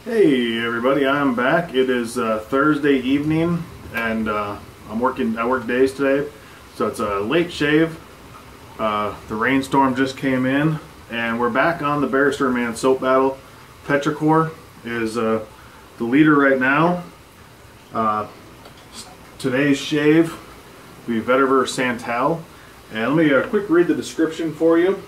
Hey everybody, I'm back. It is Thursday evening and I work days today, so it's a late shave. The rainstorm just came in and we're back on the Barrister Man soap battle. Petrichor is the leader right now. Today's shave will be Vetyver Santal, and let me quick read the description for you.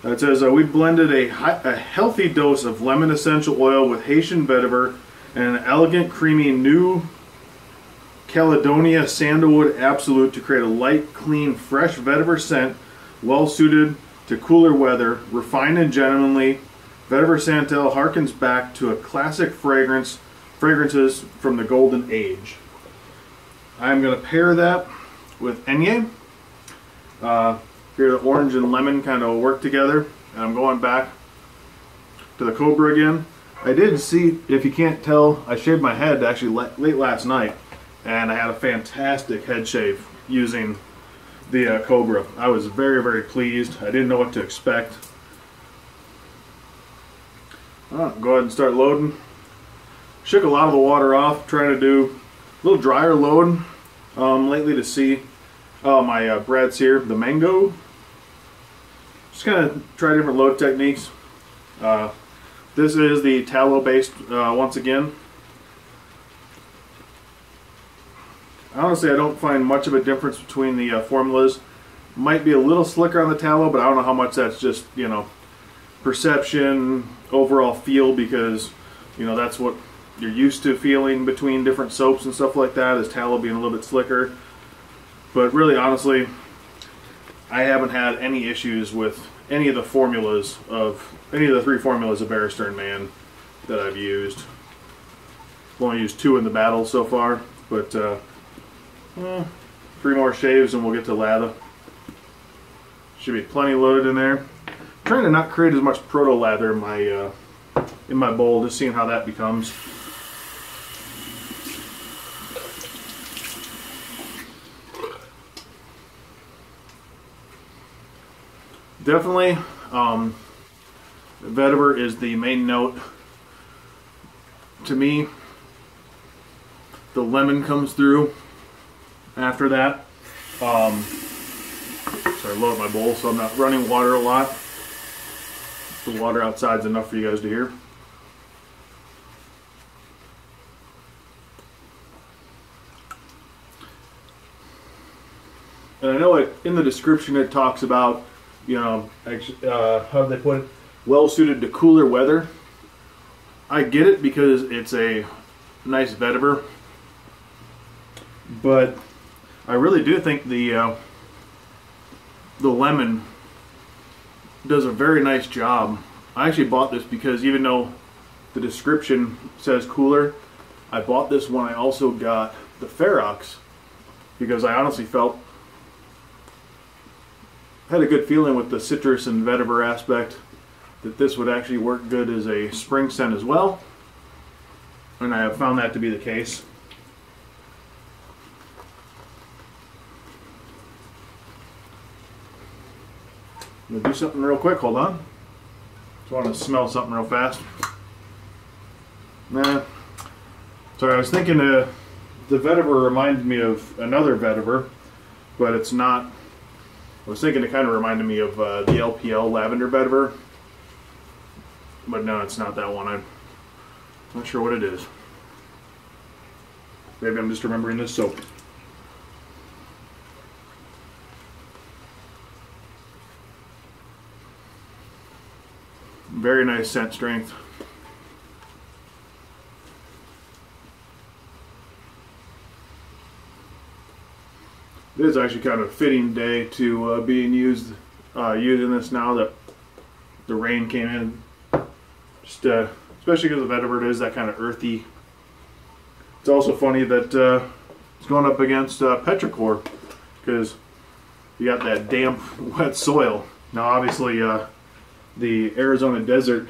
It says, we blended a healthy dose of lemon essential oil with Haitian vetiver and an elegant, creamy New Caledonia sandalwood absolute to create a light, clean, fresh vetiver scent well suited to cooler weather. Refined and gentlemanly, Vetyver Santal harkens back to a classic fragrances from the golden age. I'm going to pair that with Enye. Here the orange and lemon kind of work together, and I'm going back to the Cobra again. I did see, if you can't tell, I shaved my head actually late last night, and I had a fantastic head shave using the Cobra. I was very, very pleased. I didn't know what to expect. Go ahead and start loading. Shook a lot of the water off, trying to do a little drier load lately to see. My Brad's here, the mango. Just kind of try different load techniques. This is the tallow based once again. Honestly, I don't find much of a difference between the formulas. Might be a little slicker on the tallow, but I don't know how much that's just, you know, perception, overall feel, because, you know, that's what you're used to feeling between different soaps and stuff like that, is tallow being a little bit slicker. But really, honestly, I haven't had any issues with any of the formulas of any of the three formulas of Barrister Man that I've used. I've only used 2 in the battle so far, but 3 more shaves and we'll get to lather. Should be plenty loaded in there. I'm trying to not create as much proto lather in my bowl, just seeing how that becomes. Definitely, vetiver is the main note. To me, the lemon comes through after that. Sorry, load my bowl so I'm not running water a lot. The water outside's enough for you guys to hear. And I know in the description it talks about, you know, how do they put it? Well suited to cooler weather. I get it because it's a nice vetiver, but I really do think the lemon does a very nice job. I actually bought this because even though the description says cooler, I bought this when I also got the Ferox because I honestly had a good feeling with the citrus and vetiver aspect that this would actually work good as a spring scent as well, and I have found that to be the case. I'm gonna do something real quick, hold on. Just want to smell something real fast. Sorry, I was thinking the vetiver reminded me of another vetiver, but it's not. I was thinking it kind of reminded me of the LPL lavender vetiver, but no, it's not that one. I'm not sure what it is. Maybe I'm just remembering this soap. Very nice scent strength. It is actually kind of a fitting day to being using this now that the rain came in. Just especially because the vetiver is that kind of earthy. It's also funny that it's going up against Petrichor because you got that damp, wet soil. Now, obviously, the Arizona desert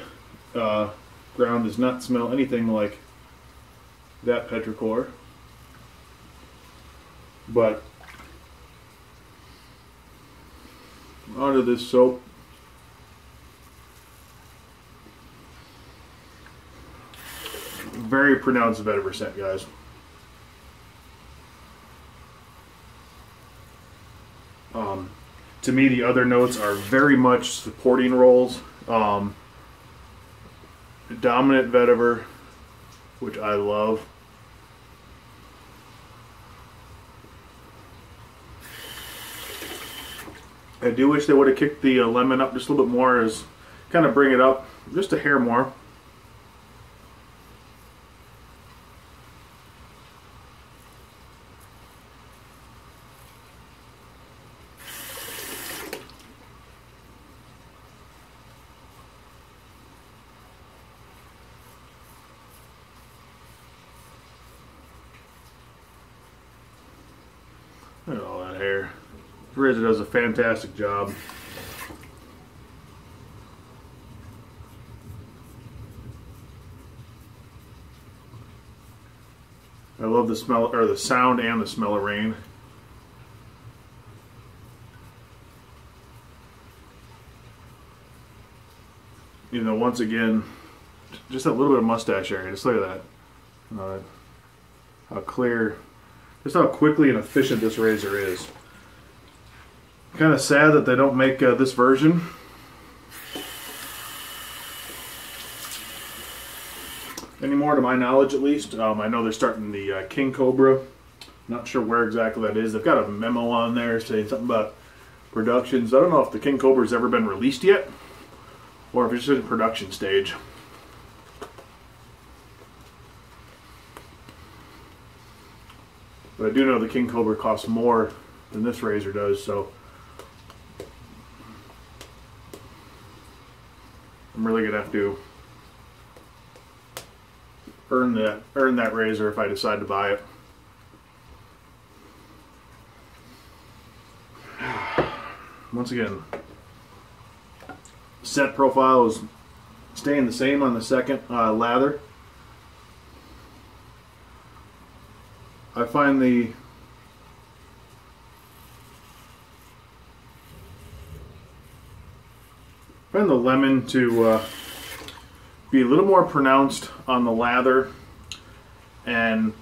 ground does not smell anything like that Petrichor, but onto this soap. very pronounced vetiver scent, guys. To me, the other notes are very much supporting roles. Dominant vetiver, which I love. I do wish they would have kicked the lemon up just a little bit more, as kind of bring it up just a hair more. Look at all that hair. Razor does a fantastic job. I love the smell, or the sound and the smell of rain. You know, once again, just that little bit of mustache area. Just look at that. How clear, just how quickly and efficient this razor is. Kind of sad that they don't make this version. Anymore, to my knowledge at least. I know they're starting the King Cobra. Not sure where exactly that is. They've got a memo on there saying something about productions. I don't know if the King Cobra's ever been released yet, or if it's just in production stage. But I do know the King Cobra costs more than this razor does, so I'm really gonna have to earn that razor if I decide to buy it. Once again, scent profile is staying the same on the second lather. I find the lemon to be a little more pronounced on the lather, and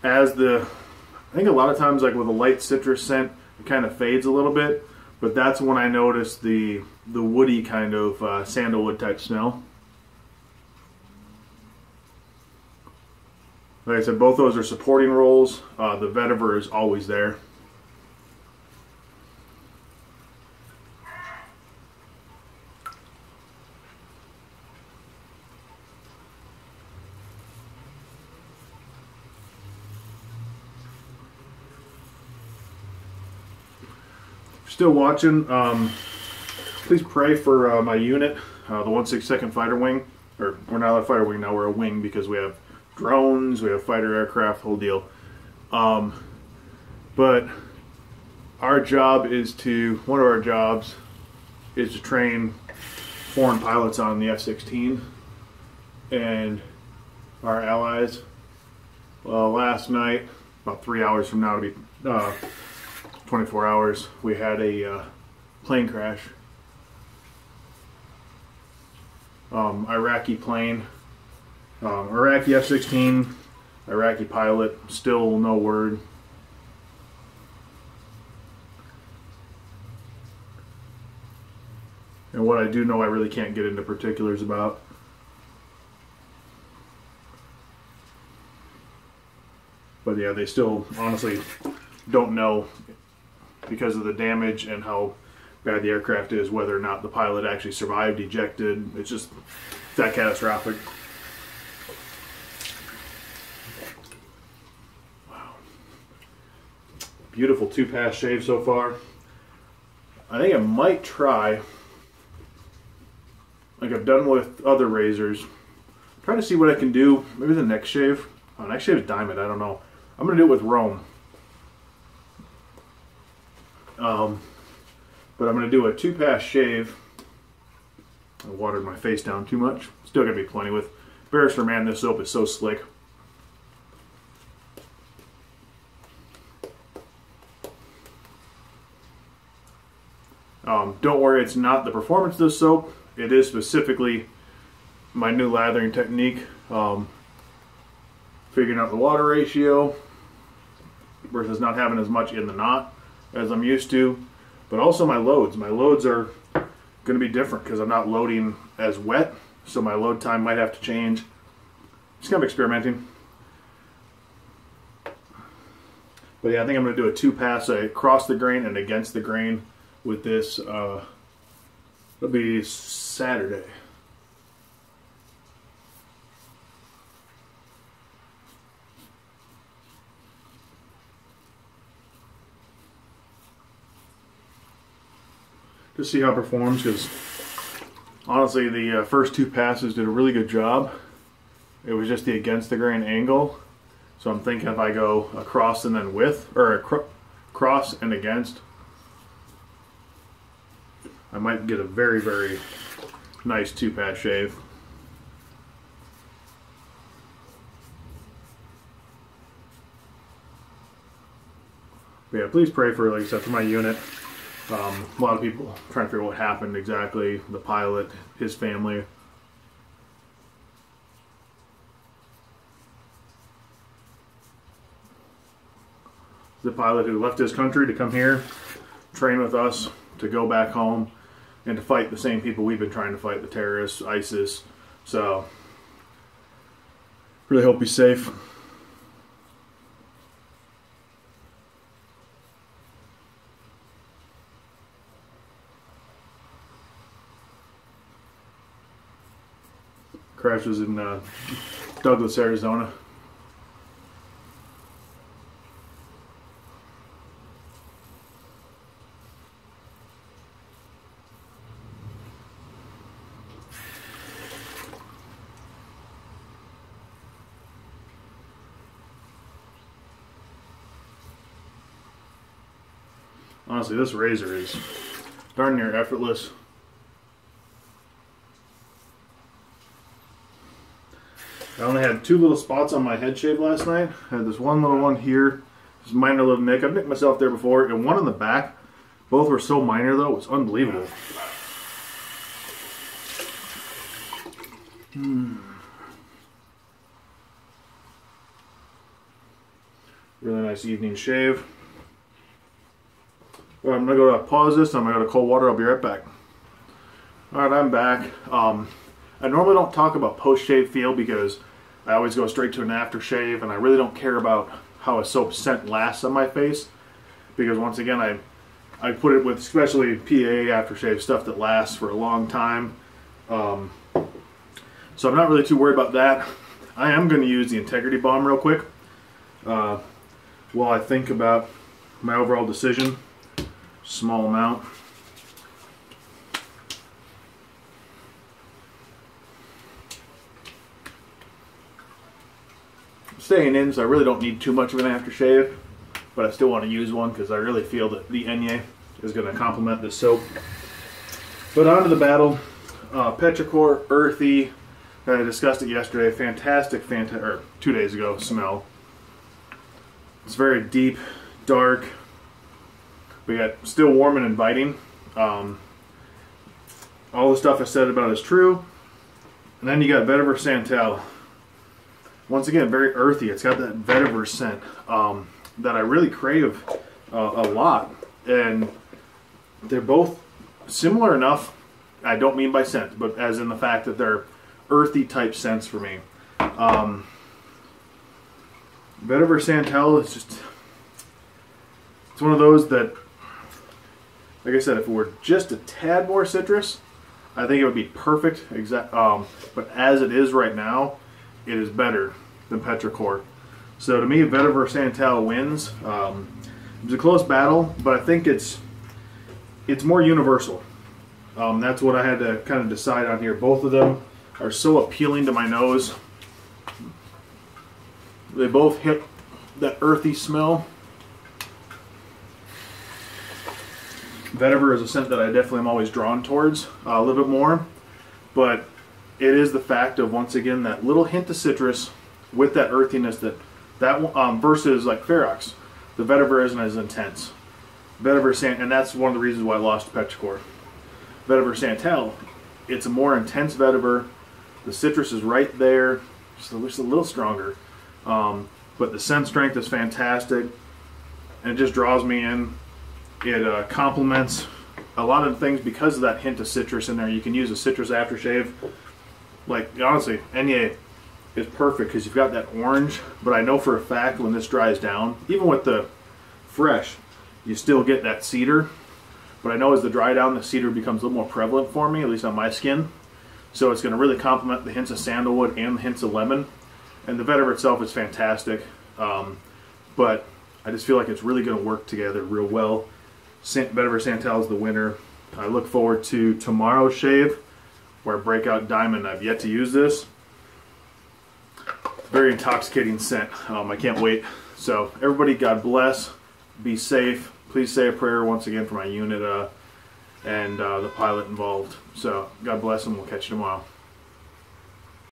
as I think a lot of times, like with a light citrus scent, it kind of fades a little bit, but that's when I notice the woody kind of sandalwood type smell. Like I said, both those are supporting roles. The vetiver is always there. Still watching, please pray for my unit, the 162nd Fighter Wing. Or we're not a fighter wing now, we're a wing because we have drones, we have fighter aircraft, whole deal. But our job is one of our jobs is to train foreign pilots on the F-16 and our allies. Well, last night, about 3 hours from now to be 24 hours, we had a plane crash. Iraqi plane, Iraqi F-16, Iraqi pilot, still no word. And what I do know, I really can't get into particulars about. But yeah, they still honestly don't know, because of the damage and how bad the aircraft is, whether or not the pilot actually survived, ejected. It's just that catastrophic. Wow. Beautiful 2-pass shave so far. I think I might try, like I've done with other razors, try to see what I can do. Maybe the next shave. Oh, next shave is diamond, I don't know. I'm going to do it with Rome. But I'm going to do a 2-pass shave. I watered my face down too much. Still going to be plenty with. Beresford, man, this soap is so slick. Don't worry, it's not the performance of this soap. It is specifically my new lathering technique. figuring out the water ratio versus not having as much in the knot as I'm used to. But also my loads. My loads are going to be different because I'm not loading as wet, so my load time might have to change. Just kind of experimenting. But yeah, I think I'm going to do a 2-pass, across the grain and against the grain with this. It'll be Saturday. Just see how it performs, because honestly the first 2 passes did a really good job. It was just the against the grain angle. So I'm thinking if I go across and then with, or cross and against, I might get a very, very nice 2-pass shave. But yeah, please pray for, like I said, for my unit. A lot of people trying to figure out what happened exactly. The pilot, his family. The pilot who left his country to come here, train with us, to go back home, and to fight the same people we've been trying to fight, the terrorists, ISIS. So, really hope he's safe. Crash was in Douglas, Arizona. Honestly, this razor is darn near effortless. I only had 2 little spots on my head shave last night. I had this one little one here, just minor little nick. I've nicked myself there before, and one on the back. Both were so minor though, it was unbelievable. Really nice evening shave. Well, I'm going to go to pause this, I'm going to go to cold water, I'll be right back. Alright, I'm back. I normally don't talk about post-shave feel because I always go straight to an aftershave, and I really don't care about how a soap scent lasts on my face, because once again I put it with especially PA aftershave stuff that lasts for a long time. So I'm not really too worried about that. I am going to use the Integrity Balm real quick while I think about my overall decision. Small amount. Staying in, so I really don't need too much of an aftershave, but I still want to use one because I really feel that the Enye is going to complement this soap. But on to the battle. Petrichor, earthy. I discussed it yesterday. Fantastic, or 2 days ago, smell. It's very deep, dark, but yet still warm and inviting. All the stuff I said about it is true. And then you got Vetyver Santal. Once again, very earthy. It's got that vetiver scent that I really crave a lot. And they're both similar enough, I don't mean by scent, but as in the fact that they're earthy type scents for me. Vetyver Santal is just, it's one of those that, like I said, if it were just a tad more citrus, I think it would be perfect. But as it is right now, it is better than Petrichor. So to me, Vetyver Santal wins. It was a close battle, but I think it's more universal. That's what I had to kind of decide on here. Both of them are so appealing to my nose. They both hit that earthy smell. Vetyver is a scent that I definitely am always drawn towards a little bit more, but it is the fact of, once again, that little hint of citrus with that earthiness that versus like Ferox. The Vetyver isn't as intense. And that's one of the reasons why I lost to Petrichor. Vetyver Santal, it's a more intense vetiver. The citrus is right there, just a little stronger. But the scent strength is fantastic, and it just draws me in. It complements a lot of the things because of that hint of citrus in there. You can use a citrus aftershave. Like, honestly, Enye is perfect because you've got that orange, but I know for a fact when this dries down, even with the fresh, you still get that cedar. But I know as the dry down, the cedar becomes a little more prevalent for me, at least on my skin. So it's going to really complement the hints of sandalwood and the hints of lemon. And the vetiver itself is fantastic. But I just feel like it's really going to work together real well. Vetyver Santal is the winner. I look forward to tomorrow's shave, where I break out Diamond. I've yet to use this. Very intoxicating scent. I can't wait. So everybody, God bless. Be safe. Please say a prayer once again for my unit and the pilot involved. So God bless, and we'll catch you tomorrow.